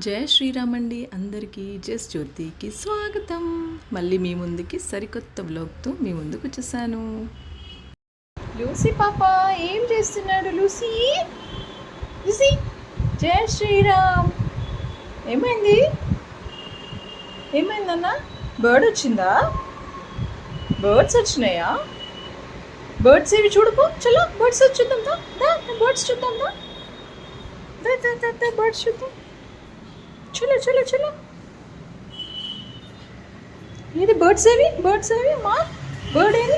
జయ శ్రీరామ్ అండి. అందరికీ జస్ జ్యోతికి స్వాగతం. మళ్ళీ మీ ముందుకి సరికొత్త బ్లాగ్తో మీ ముందుకు వచ్చేసాను. లూసీ పాప ఏం చేస్తున్నాడు? లూసీ లూసీ జయ శ్రీరామ్. ఏమైంది? ఏమైందన్నా? బర్డ్ వచ్చిందా? బర్డ్స్ వచ్చినాయా? బర్డ్స్ ఏవి చూడుకో. చలో బర్డ్స్ చూద్దాం. బర్డ్స్ చూద్దాం. బర్డ్స్ చూద్దాం. చలో చలో చలో. ఏది బర్డ్స్ ఏవి? అమ్మా బర్డ్ ఏది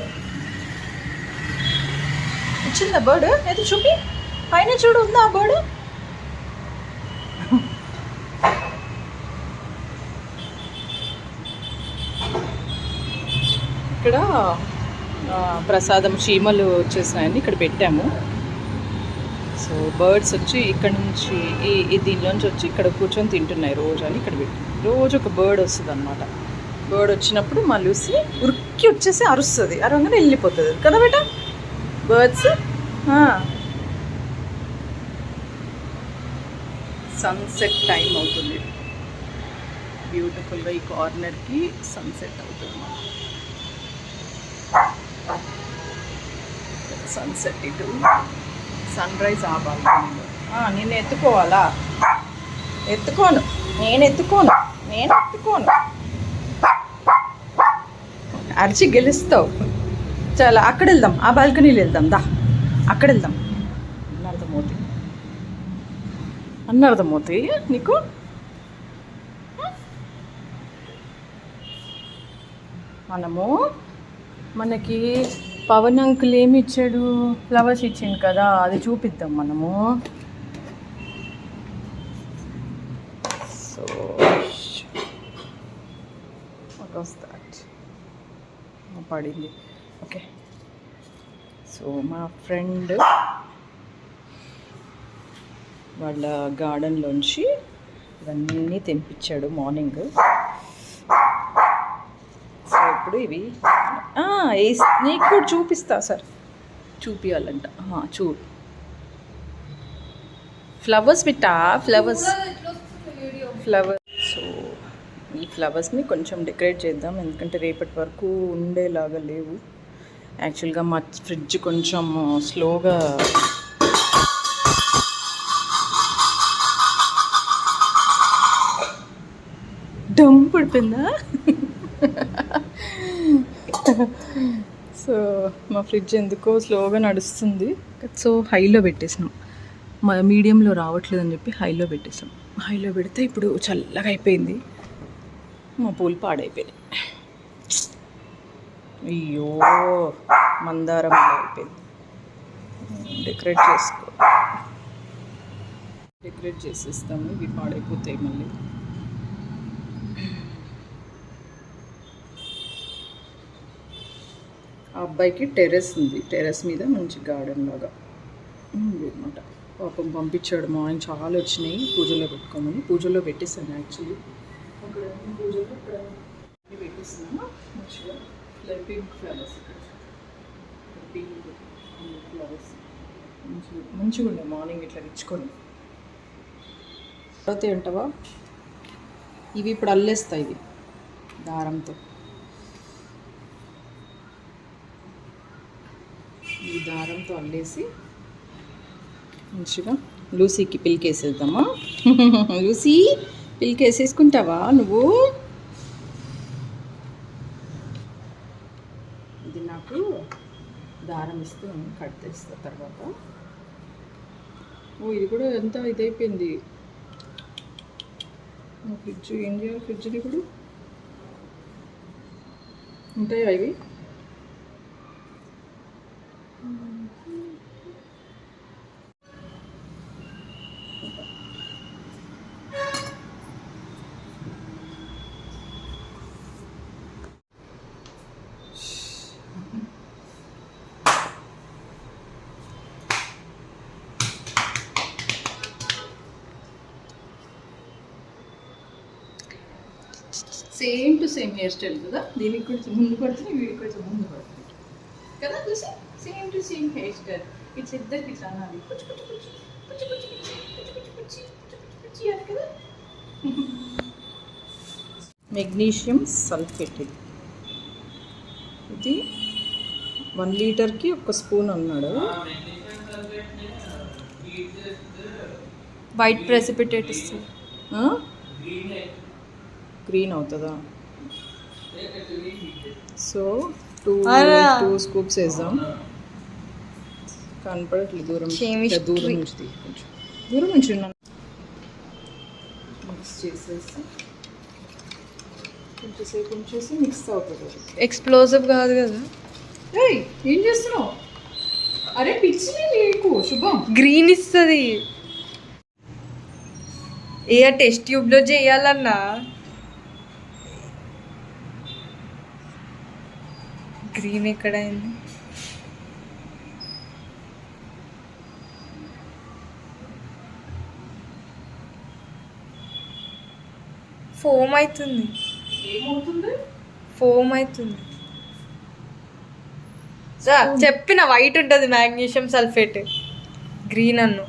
వచ్చిందా? బర్డ్ ఏది చూపి. పైన చూడు, ఉందా ఆ బర్డ్? ఇక్కడ ప్రసాదం చీమలు వచ్చేసినాయని ఇక్కడ పెట్టాము. సో బర్డ్స్ వచ్చి ఇక్కడ నుంచి దీనిలోంచి వచ్చి ఇక్కడ కూర్చొని తింటున్నాయి రోజు అని ఇక్కడ పెట్టి. రోజు ఒక బర్డ్ వస్తుంది అనమాట. బర్డ్ వచ్చినప్పుడు మా లూసి ఉరికి వచ్చేసి అరుస్తుంది. అరవగానే వెళ్ళిపోతుంది కదా బేట. బర్డ్స్ సన్సెట్ టైం అవుతుంది. బ్యూటిఫుల్గా ఈ కార్నర్కి సన్సెట్ అవుతుంది. సన్సెట్ ఇటు, సన్ రైజ్ ఆ బాల్కనీలో. నిన్ను ఎత్తుకోవాలా? ఎత్తుకోను. అరిచి గెలుస్తావు. చాలా అక్కడ వెళ్దాం, ఆ బాల్కనీలో వెళ్దాం. అక్కడ వెళ్దాం. అన్నర్థమవుతాయి నీకు. మనకి పవన్ అంకుల్ ఏమి ఇచ్చాడు? ఫ్లవర్స్ ఇచ్చింది కదా, అది చూపిద్దాం మనము. సో పడింది. ఓకే. సో మా ఫ్రెండ్ వాళ్ళ గార్డెన్లోంచి ఇవన్నీ తెంపించాడు మార్నింగ్. సో ఇప్పుడు ఇవి నీకు కూడా చూపిస్తా సార్. చూపించాలంట. చూడు ఫ్లవర్స్ పెట్టా. ఫ్లవర్స్. సో ఈ ఫ్లవర్స్ని కొంచెం డెకరేట్ చేద్దాం, ఎందుకంటే రేపటి వరకు ఉండేలాగా లేవు. యాక్చువల్గా మా ఫ్రిడ్జ్ కొంచెం స్లోగా డమ్ పడిపోయిందా. సో మా ఫ్రిడ్జ్ ఎందుకో స్లోగా నడుస్తుంది. సో హైలో పెట్టేసినాం. మీడియంలో రావట్లేదని చెప్పి హైలో పెట్టేసాం. హైలో పెడితే ఇప్పుడు చల్లగా అయిపోయింది. మా పూలు పాడైపోయింది. అయ్యో మందారం అయిపోయింది. డెకరేట్ చేసేస్తాము. ఇవి పాడైపోతాయి మళ్ళీ. ఆ అబ్బాయికి టెర్రస్ ఉంది. టెర్రస్ మీద మంచి గార్డెన్ లాగా ఉంది అనమాట. పాపం పంపించాడు మార్నింగ్. చాలా వచ్చినాయి పూజలో పెట్టుకోమని. పూజలో పెట్టేసాను యాక్చువల్లీ. అక్కడ పూజలో ఇక్కడ పెట్టేస్తున్నాను. మంచిగా పింక్ ఫ్లవర్స్, పింక్ ఫ్లవర్స్ మంచిగా ఉండే. మార్నింగ్ ఇట్లా తెచ్చుకోండి. తర్వాత అంటావా? ఇవి ఇప్పుడు అల్లేస్తాయి. ఇవి దారంతో, ఈ దారంతో అల్లేసి మంచిగా లూసీకి పిలికేసేద్దామా? లూసీ పిలికేసేసుకుంటావా నువ్వు? ఇది నాకు దారం ఇస్తూ కట్ చేస్తా తర్వాత. ఇది కూడా ఎంత ఇదైపోయింది. ఫ్రిడ్జ్ ఏం చేయాలి? ఫ్రిడ్జ్ని ఇప్పుడు ఉంటాయా ఇవి? Same to same hair style కదా. దీనికి కొంచెం ముందు పడుతుంది, వీడికి కొంచెం ముందు పడుతుంది కదా. చూసి same to same hair style. ఇట్లా ఇద్దరికి ఇట్లా అనాలి. అని కదా. మెగ్నీషియం సల్ఫేట్ ఇది 1 లీటర్కి 1 స్పూన్ అన్నాడు. వైట్ ప్రెసిపిటేట్ ఇస్తుంది. గ్రీన్ అవుతుందా? సో 2 స్కూప్స్ వేద్దాం. కనపడట్లేదు దూరం దూరం నుంచి కొంచెం దూరం నుంచి మిక్స్ చేసేసి కొంచెంసేపు ఉంచేసి మిక్స్ అవుతుంది. ఎక్స్ప్లోజివ్ కాదు కదా. ఏం చేస్తున్నావు? అరే పిచ్చి నీకు శుభం. గ్రీన్ ఇస్తుంది. ఏ టెస్ట్ ట్యూబ్లో చేయాలన్నా గ్రీన్ ఎక్కడైంది? ఫోమ్ అవుతుంది. ఏమవుతుంది? ఫోమ్ అవుతుంది. చెప్పిన వైట్ ఉంటుంది మ్యాగ్నీషియం సల్ఫేట్, గ్రీన్ అన్ను.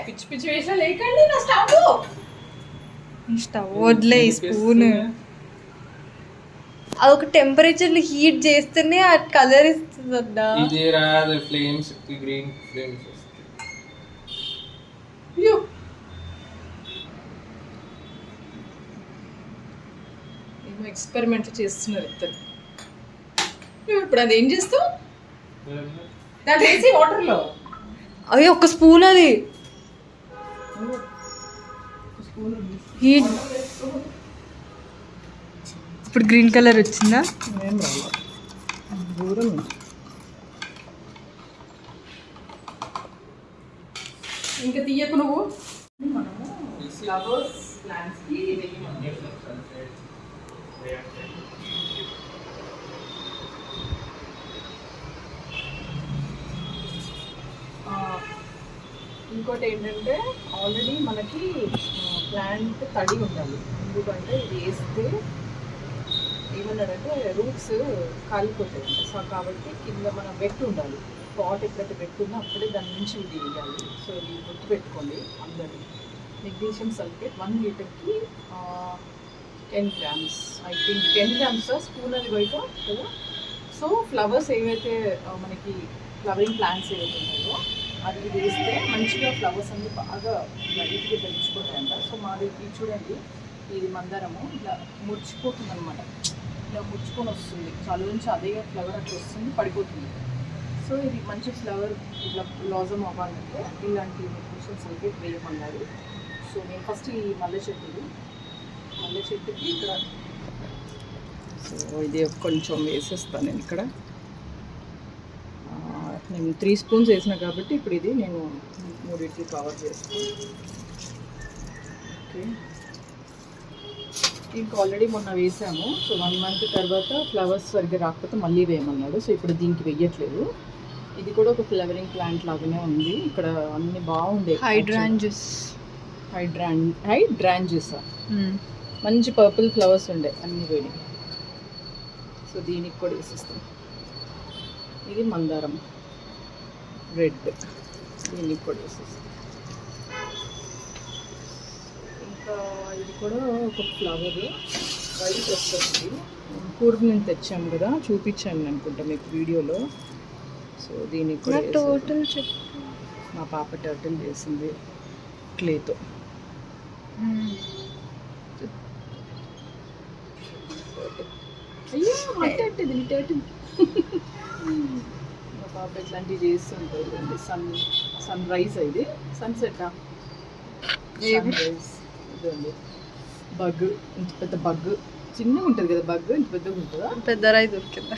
పిచ్చి పిచ్చి వేషాలు లేకండి. నా స్టవ్ స్టవ్ వదిలే. స్పూన్ అదొక టెంపరేచర్లో హీట్ చేస్తేనే ఆ కలర్ ఇస్తుంది అన్నా. ఇది రాదు, ఫ్లేమ్స్ గ్రీన్ ఫ్లేమ్స్ అయ్యో ఏమో ఎక్స్పెరిమెంట్ చేస్తున్నారు ఇద్దరు. ఇప్పుడు అది ఏం చేస్తావు? దాంట్లో వేసి వాటర్లో అవి 1 స్పూన్ అది హీట్. ఇప్పుడు గ్రీన్ కలర్ వచ్చిందా? ఏం రాలేదు. దూరం ఇంకా తీయకు నువ్వు. మనము ఫ్లవర్స్ ప్లాంట్స్కి ఇంకోటి ఏంటంటే ఆల్రెడీ మనకి ప్లాంట్ తడి ఉండాలి. ఎందుకంటే ఇది వేస్తే ఏమన్నాడంటే రూట్స్ కాలిపోతాయి. సో కాబట్టి కింద మనం వెట్ ఉండాలి. పాట్ ఎప్పుడైతే పెట్టుకున్నా అప్పుడే దాని నుంచి ఇది వేయాలి. సో ఇది గుర్తుపెట్టుకోండి అందరూ. మెగ్నీషియం సల్ఫేట్ 1 లీటర్కి 10 grams. I think 10 grams spoon అది బయట కదా. సో ఫ్లవర్స్ ఏవైతే మనకి ఫ్లవరింగ్ ప్లాంట్స్ ఏవైతే ఉన్నాయో అది వేస్తే మంచిగా ఫ్లవర్స్ అన్నీ బాగా వైట్గా పెంచుకుంటాయంట. సో మాది ఇది చూడండి, ఇది మందారము ఇలా ముడిచిపోతుంది అనమాట. ఇలా ముడుచుకొని వస్తుంది. చదువు నుంచి అదే ఫ్లవర్ అట్లా వస్తుంది, పడిపోతుంది. సో ఇది మంచి ఫ్లవర్ ఇట్లా లాజమ్ అవ్వాలంటే ఇలాంటి మెగ్నీషియం సల్ఫేట్ వేయమన్నారు. సో నేను ఫస్ట్ ఈ మల్లె చెట్టుకి ఇక్కడ సో ఇది కొంచెం వేసేస్తాను నేను ఇక్కడ. నేను 3 స్పూన్స్ వేసిన కాబట్టి ఇప్పుడు ఇది నేను 3 కవర్ చేస్తాను. ఓకే, ఇంకా ఆల్రెడీ మొన్న వేసాము. సో 1 మంత్ తర్వాత ఫ్లవర్స్ సరిగ్గా రాకపోతే మళ్ళీ వేయమన్నాడు. సో ఇప్పుడు దీనికి వెయ్యట్లేదు. ఇది కూడా ఒక ఫ్లవరింగ్ ప్లాంట్ లాగానే ఉంది. ఇక్కడ అన్ని బాగుండే హైడ్రాంజెస్ మంచి పర్పుల్ ఫ్లవర్స్ ఉండే, అన్ని పోయినాయి. సో దీనికి కూడా వేసిస్తాం. ఇది మందారం రెడ్, దీనికి కూడా వేసేస్తాం. ఇంకా ఇది కూడా ఒక ఫ్లవర్ వైట్ వస్తుంది. కూర నేను తెచ్చాము కదా, చూపించాను అనుకుంటా మీకు వీడియోలో. సో దీనికి కూడా టోటల్ మా పాప టర్టిల్ చేసింది క్లేతో. అయ్యో టర్టిల్ మా పాప ఇట్లాంటివి చేస్తుంటుంది. సన్ రైజ్, ఇది సన్సెట్, ఇదండి బగ్. ఇంత పెద్ద బగ్, చిన్నగా ఉంటుంది కదా బగ్, ఇంత పెద్దగా ఉంటుందా? పెద్ద రైస్ దొరికిందా?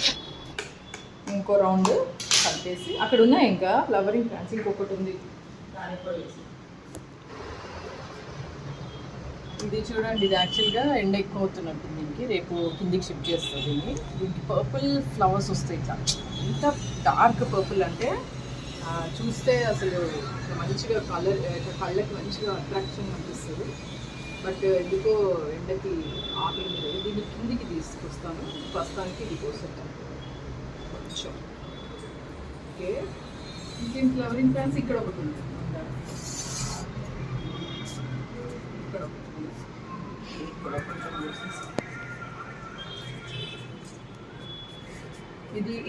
ఇంకో రౌండ్ కట్టేసి అక్కడ ఉన్నాయి ఇంకా ఫ్లవరింగ్ ప్లాంట్స్. ఇంకొకటి ఉంది, దానికి కూడా వేసి. ఇది చూడండి, ఇది యాక్చువల్గా ఎండ ఎక్కువ అవుతున్నట్టు దీనికి. రేపు కిందికి షిఫ్ట్ చేస్తుంది దీన్ని. దీనికి పర్పుల్ ఫ్లవర్స్ వస్తాయి ఇట్లా. ఎంత డార్క్ పర్పుల్ అంటే చూస్తే అసలు మంచిగా కలర్ కళ్ళకి మంచిగా అట్రాక్షన్ అనిపిస్తుంది. బట్ ఎందుకో ఎండకి ఆకలి లేదు. దీన్ని కిందికి తీసుకొస్తాను. ప్రస్తుతానికి ఇది కోసేటాను కొంచెం. ఓకే, ఇంకేం ఫ్లవరింగ్ ప్లాంట్స్ ఇక్కడ ఒకటి ఉంది.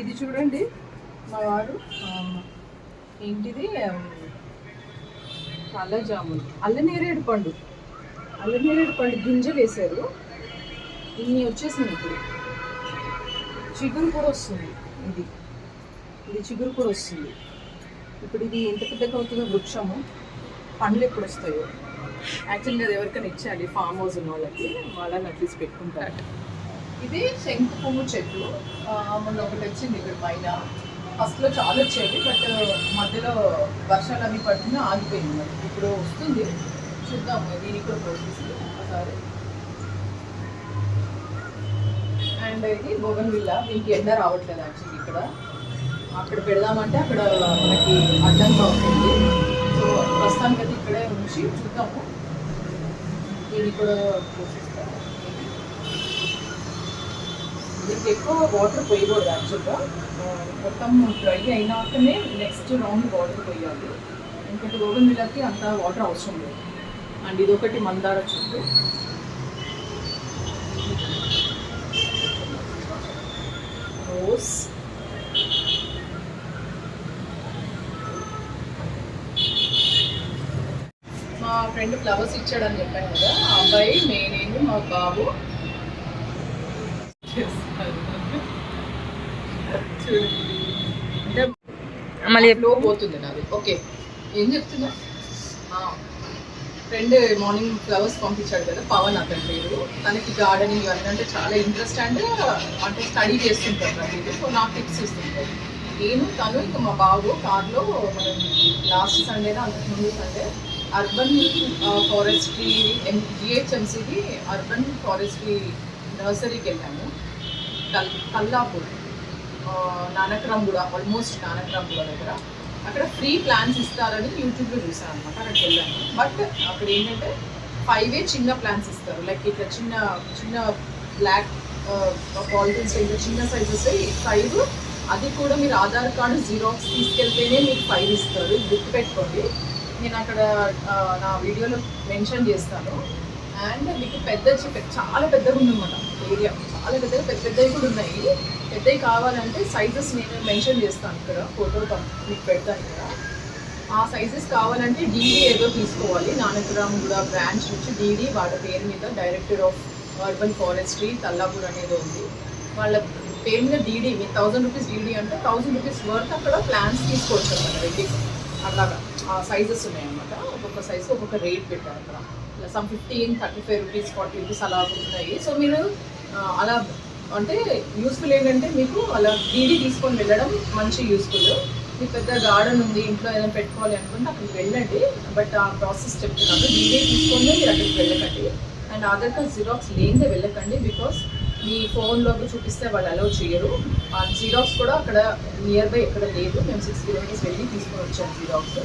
ఇది చూడండి మా వారు ఏంటిది కాలా జామున్ అల్లనేరేడు పండు గింజలు వేశారు. ఇన్ని వచ్చేసింది. ఇప్పుడు చిగురు కూడా వస్తుంది. ఇది చిగురు కూడా వస్తుంది. ఇప్పుడు ఇది ఎంత పెద్దగా అవుతుందో వృక్షము, పండ్లు ఎప్పుడు వస్తాయో. యాక్చువల్గా అది ఎవరికైనా ఇచ్చాలి, ఫామ్ హౌస్ ఉన్న వాళ్ళని అట్లీస్ట్ పెట్టుకుంటారు. ఇది శంకు పువ్వు చెట్టు. మొన్న ఒకటి వచ్చింది ఇక్కడ పైన. ఫస్ట్లో చాలా వచ్చేది, బట్ మధ్యలో వర్షాలు అవి పడుతున్నా ఆగిపోయింది. మరి ఇప్పుడు వస్తుంది, చూద్దాము. దీనికి కూడా పోసేసి ఒకసారి. అండ్ ఇది బోగన్విల్లా. దీనికి ఎండ రావట్లేదు యాక్చువల్లీ. ఇక్కడ అక్కడ పెడదామంటే అక్కడ మనకి అడ్డంగా ఉంటుంది. సో ప్రస్తుతానికి అయితే ఇక్కడే ఉంచి చూద్దాము. దీనికి కూడా పోసేస్తాము. దీనికి ఎక్కువ వాటర్ పోయకూడదు యాక్చువల్గా. మొత్తం డ్రై అయినాకనే నెక్స్ట్ రౌండ్ వాటర్ పోయాలి. ఎందుకంటే బోగన్విల్లాకి అంత వాటర్ అవసరం లేదు. అండ్ ఇదొకటి మందార చెట్టు. రోజ్, మా ఫ్రెండ్ ఫ్లవర్స్ ఇచ్చాడని చెప్పాను కదా, ఆ అబ్బాయి నేనేంటి మా బాబు అంటే మళ్ళీ లో పోతుంది నాది. ఓకే, ఏం చెప్తున్నా? ఫ్రెండ్ మార్నింగ్ ఫ్లవర్స్ పంపించాడు కదా, పవన్ అతని పేరు. తనకి గార్డెనింగ్ ఇవన్నీ అంటే చాలా ఇంట్రెస్ట్. అండ్ అంటే స్టడీ చేస్తుంటారు ప్రతిదీ. సో నాకు టిప్స్ ఇస్తుంటారు. తను ఇంకా మా బాబు కార్లో మనం లాస్ట్ సండేనా అంతకుముందు సండే అర్బన్ ఫారెస్ట్రీ జిహెచ్ఎంసీకి అర్బన్ ఫారెస్ట్రీ నర్సరీకి వెళ్ళాము. కల్లాపూర్, నానక్రామ్గూడ, ఆల్మోస్ట్ నానక్రామ్గూడ దగ్గర. అక్కడ ఫ్రీ ప్లాన్స్ ఇస్తారని యూట్యూబ్లో చూసాను అనమాట. అక్కడికి వెళ్ళాను. బట్ అక్కడ ఏంటంటే 5 చిన్న ప్లాన్స్ ఇస్తారు. లైక్ ఇట్లా చిన్న చిన్న బ్లాక్ పాలిథిన్స్ చిన్న సైజెస్ 5. అది కూడా మీరు ఆధార్ కార్డు జిరాక్స్ తీసుకెళ్తేనే మీకు 5 ఇస్తారు. గుర్తు పెట్టుకోండి. నేను అక్కడ నా వీడియోలో మెన్షన్ చేస్తాను. అండ్ మీకు చాలా పెద్దగా ఉందన్నమాట ఏరియా. చాలా పెద్దగా పెద్దవి కూడా ఉన్నాయి. పెద్దవి కావాలంటే సైజెస్ నేను మెన్షన్ చేస్తాను ఇక్కడ, ఫోటో మీకు పెడతాను ఇక్కడ. ఆ సైజెస్ కావాలంటే డీడీ ఏదో తీసుకోవాలి. నానక్రామ్గూడ బ్రాంచ్ నుంచి డీడీ వాళ్ళ పేరు మీద director of urban forestry Tellapur అనేది ఉంది. వాళ్ళ పేరు మీద డీడీ మీ 1000 రూపీస్ డీడీ అంటే 1000 రూపీస్ వర్త్ అక్కడ ప్లాన్స్ తీసుకోవచ్చు అన్నమాట. రెడ్డి అలాగా ఆ సైజెస్ ఉన్నాయన్నమాట. ఒక్కొక్క సైజు ఒక్కొక్క రేట్ పెట్టారు అక్కడ. సమ్ 15, 35 రూపీస్, 40 రూపీస్ అలా ఉన్నాయి. సో మీరు అలా అంటే యూస్ఫుల్ ఏంటంటే మీకు అలా డీడీ తీసుకొని వెళ్ళడం మంచి యూస్ఫుల్. మీకు పెద్ద గార్డెన్ ఉంది, ఇంట్లో ఏదైనా పెట్టుకోవాలి అనుకుంటే అక్కడికి వెళ్ళండి. బట్ ఆ ప్రాసెస్ చెప్తున్నాను. డీడీ తీసుకొని మీరు అక్కడికి వెళ్ళకండి. అండ్ ఆధార్ కార్డ్ జిరాక్స్ లేనిదే వెళ్ళకండి. బికాస్ మీ ఫోన్లోకి చూపిస్తే వాళ్ళు అలౌ చేయరు. ఆ జిరాక్స్ కూడా అక్కడ నియర్ బై ఎక్కడ లేదు. మేము 6 కిలోమీటర్స్ వెళ్ళి తీసుకొని వచ్చాము జిరాక్స్.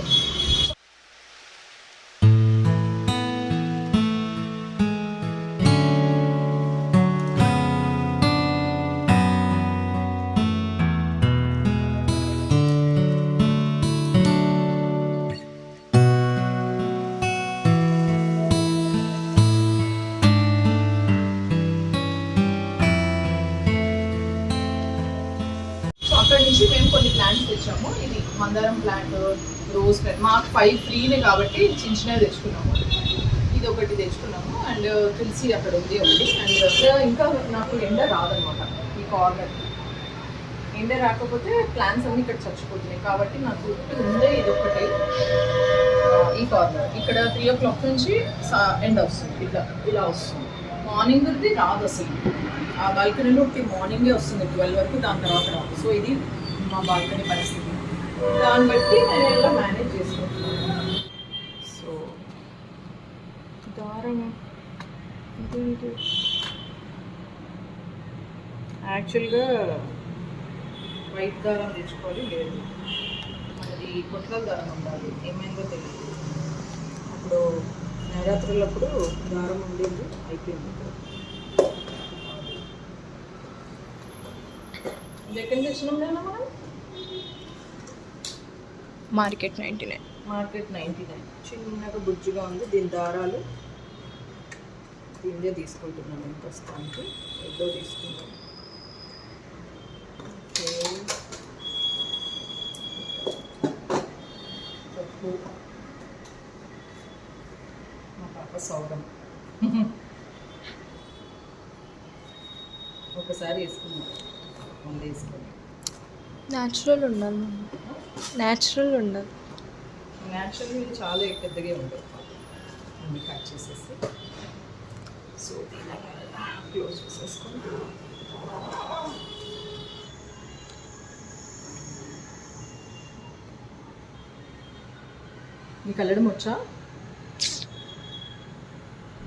అక్కడ నుంచి మేము కొన్ని ప్లాంట్స్ తెచ్చాము. ఇది మందారం ప్లాంట్, రోజ్ ప్లాంట్. మాకు 5 ఫ్రీనే కాబట్టి చిన్నవి తెచ్చుకున్నాము. ఇది ఒకటి తెచ్చుకున్నాము. అండ్ తులసి అక్కడ ఉంది ఒకటి. అండ్ ఇంకా నాకు ఎండ రాదనమాట. ఈ కార్నర్ ఎండ రాకపోతే ప్లాంట్స్ అన్నీ ఇక్కడ చచ్చిపోతున్నాయి. కాబట్టి నాకు ఉందే ఇది ఒకటి. ఈ కార్నర్ ఇక్కడ 3 o'clock నుంచి ఎండ వస్తుంది. ఇలా వస్తుంది. మార్నింగ్ రాదు అసలు. ఆ బాల్కనీలో మార్నింగే వస్తుంది 12 వరకు, దాని తర్వాత రాదు. సో ఇది మా బాల్కనీ పరిస్థితి. దాన్ని బట్టి నేను ఇలా మేనేజ్ చేసుకుంటున్నాను. సో దారం యాక్చువల్గా వైట్ దారం తెచ్చుకోవాలి. లేదు, మనది కొట్ల దారం ఉండాలి. ఏమైందో తెలియదు. అప్పుడు నవరాత్రులప్పుడు దారం ఉండేది, అయిపోయింది. ఎక్కడి నుంచి తెచ్చినాం మనం? మార్కెట్ 99. మార్కెట్ 99. చిన్నగా బుజ్జుగా ఉంది. దీని దారాలు దీనిదే తీసుకుంటున్నాను నేను ప్రస్తుతానికి. ఏదో తీసుకుంటాను. ఓకే, పాప సౌరం ఒకసారి వేసుకున్నాం, మళ్ళీ వేసుకోండి. న్యాచురల్ ఉండాలి, న్యాచురల్ ఉండాలి. న్యాచురల్ ఇది చాలా పెద్దగా ఉంటుంది. అన్ని కట్ చేసేసి సో క్లోజ్ చేసేసుకొని నీకు అల్లడం వచ్చా?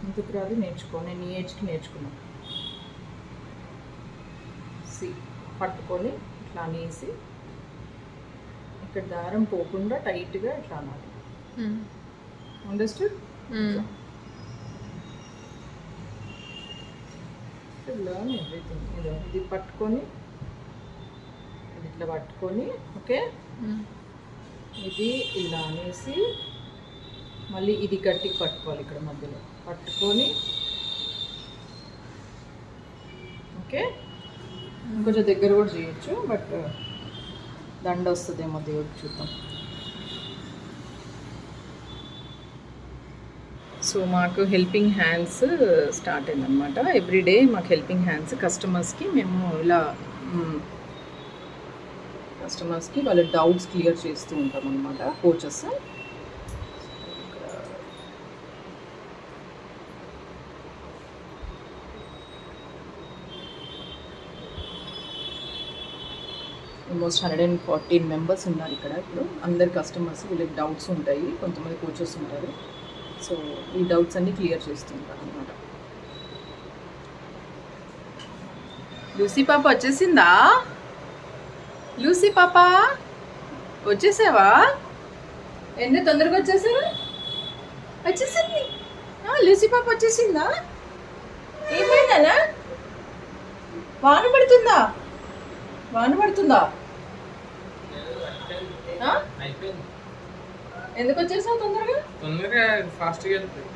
ఎందుకు రాదు? నేర్చుకో. నేను ఈ ఏజ్కి నేర్చుకున్నాను. పట్టుకొని ఇట్లా అనేసి ఇక్కడ దారం పోకుండా టైట్గా ఇట్లా అనాలి. అండర్స్టూడ్? Learn everything. ఇది పట్టుకొని ఇది ఇట్లా పట్టుకొని, ఓకే, ఇది ఇలా అనేసి మళ్ళీ ఇది గట్టికి పట్టుకోవాలి. ఇక్కడ మధ్యలో పట్టుకొని, ఓకే, ఇంకొంచెం దగ్గర కూడా చేయొచ్చు, బట్ దండ వస్తుందేమో దేవుడికి, చూద్దాం. సో మాకు హెల్పింగ్ హ్యాండ్స్ స్టార్ట్ అయిందనమాట. ఎవ్రీడే మాకు హెల్పింగ్ హ్యాండ్స్ కస్టమర్స్కి మేము ఇలా కస్టమర్స్కి వాళ్ళ డౌట్స్ క్లియర్ చేస్తూ ఉంటాం అనమాట, కోచెస్. ఆల్మోస్ట్ 114 మెంబర్స్ ఉన్నారు ఇక్కడ. ఇప్పుడు అందరు కస్టమర్స్, వీళ్ళకి డౌట్స్ ఉంటాయి, కొంతమంది కోచెస్ ఉంటారు. సో ఈ డౌట్స్ అన్నీ క్లియర్ చేస్తుంటారు అనమాట. లూసీ పాప వచ్చేసిందా? లూసీ పాప వచ్చేసావా? ఎంత తొందరగా వచ్చేసావా? వచ్చేసింది. లూసీ పాప వచ్చేసిందా? ఏమైందా? వాన పడుతుందా? వాన పడుతుందా? ఎందుకు వచ్చేసావు తొందరగా? తొందరగా ఫాస్ట్గా వెళ్తాయి.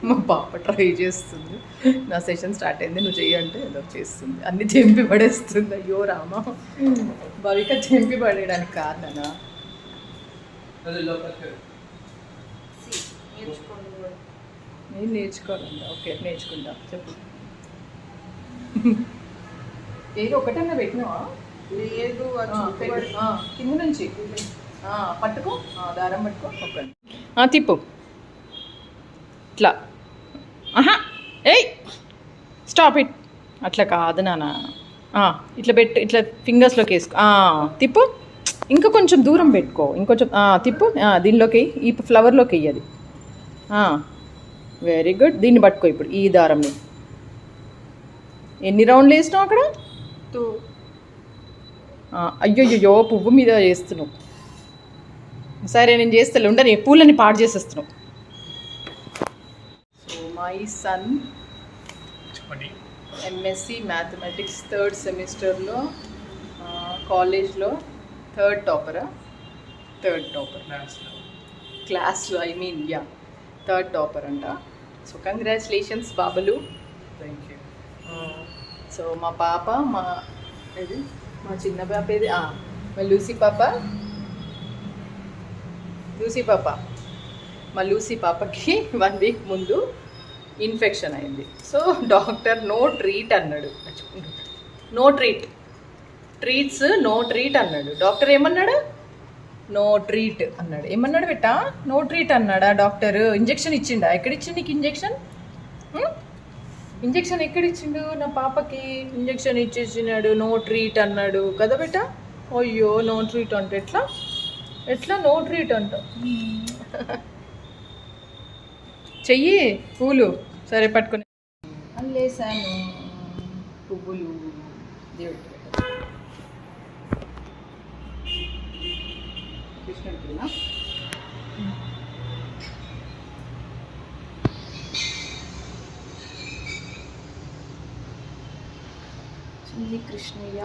మా పాప ట్రై చేస్తుంది. నా సెషన్ స్టార్ట్ అయింది, నువ్వు చెయ్యంటే ఏదో చేస్తుంది, అన్ని చెంపి పడేస్తుంది. అయ్యో రామా, బలిక చెంపి పడేయడానికి కారణనా? నేను నేర్చుకోవాలండి. ఓకే, నేర్చుకుంటా. చెప్పు. ఏది ఒకటన్నా పెట్టినావా? లేదు, కింద నుంచి పట్టుకో, దారం పట్టుకో. ఓకే, తిప్పు ఇట్లా. ఏయ్ స్టాప్ ఇట్. అట్లా కాదు నాన్న, ఇట్లా పెట్టు, ఇట్లా ఫింగర్స్లోకి వేసుకో. తిప్పు, ఇంకా కొంచెం దూరం పెట్టుకో, ఇంకొంచెం తిప్పు. దీనిలోకి, ఈ ఫ్లవర్లోకి వెయ్యి. Very good. దీన్ని పట్టుకో ఇప్పుడు, ఈ దారంని. ఎన్ని రౌండ్లు వేసినావు అక్కడ? 2. అయ్యో పువ్వు మీద చేస్తున్నావు. సరే నేను చేస్తాను, ఉండని పూలని పాడు చేసేస్తున్నావు. So my son MSc mathematics 3rd సెమిస్టర్లో కాలేజ్లో థర్డ్ టాపర్ క్లాస్లో, ఐ మీన్ థర్డ్ టాపర్ అంట. సో కంగ్రాచులేషన్స్ బాబులు. Thank you. సో మా పాప, మా చిన్న పాప ఏది, మా లూసీ పాప, మా లూసీ పాపకి 1 వీక్ ముందు ఇన్ఫెక్షన్ అయింది. సో డాక్టర్ నో ట్రీట్ అన్నాడు. నో ట్రీట్ అన్నాడు. డాక్టర్ ఏమన్నాడు? నో ట్రీట్ అన్నాడు. ఏమన్నాడు బెట్టా? నో ట్రీట్ అన్నాడా డాక్టర్? ఇంజెక్షన్ ఇచ్చిండా? ఎక్కడిచ్చిండు నీకు ఇంజెక్షన్? ఇంజెక్షన్ ఎక్కడిచ్చిండు? నా పాపకి ఇంజెక్షన్ ఇచ్చేసినాడు. నో ట్రీట్ అన్నాడు కదా బెట్టా? అయ్యో, నో ట్రీట్ అంటే ఎట్లా నో ట్రీట్ అంట? చెయ్యి పూలు. సరే పట్టుకొని అల్లేసాను పువ్వులు దేవుడికి. కృష్ణుడికినా? చిన్ని కృష్ణయ్య.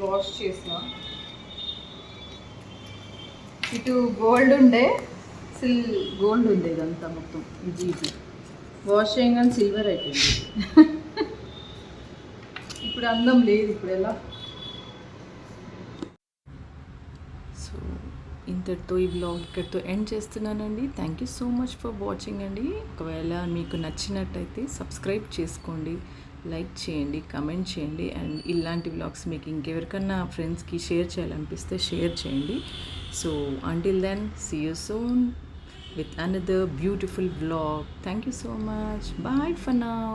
వాష్ చేసిన. ఇటు గోల్డ్ ఉండే గోల్డ్ ఉండే ఇదంతా మొత్తం ఇది వాష్ చేయగానే సిల్వర్ అయిపోయింది. ఇప్పుడు అందం లేదు. ఇప్పుడు ఎలా? సో ఇంతటితో ఈ వ్లాగ్ ఇక్కడితో ఎండ్ చేస్తున్నానండి. Thank you so much for watching అండి. ఒకవేళ మీకు నచ్చినట్టయితే సబ్స్క్రైబ్ చేసుకోండి, లైక్ చేయండి, కమెంట్ చేయండి. అండ్ ఇలాంటి వ్లాగ్స్ మీకు ఇంకెవరికన్నా ఫ్రెండ్స్కి షేర్ చేయాలనిపిస్తే షేర్ చేయండి. So until then, see you soon with another beautiful vlog. Thank you so much. Bye for now.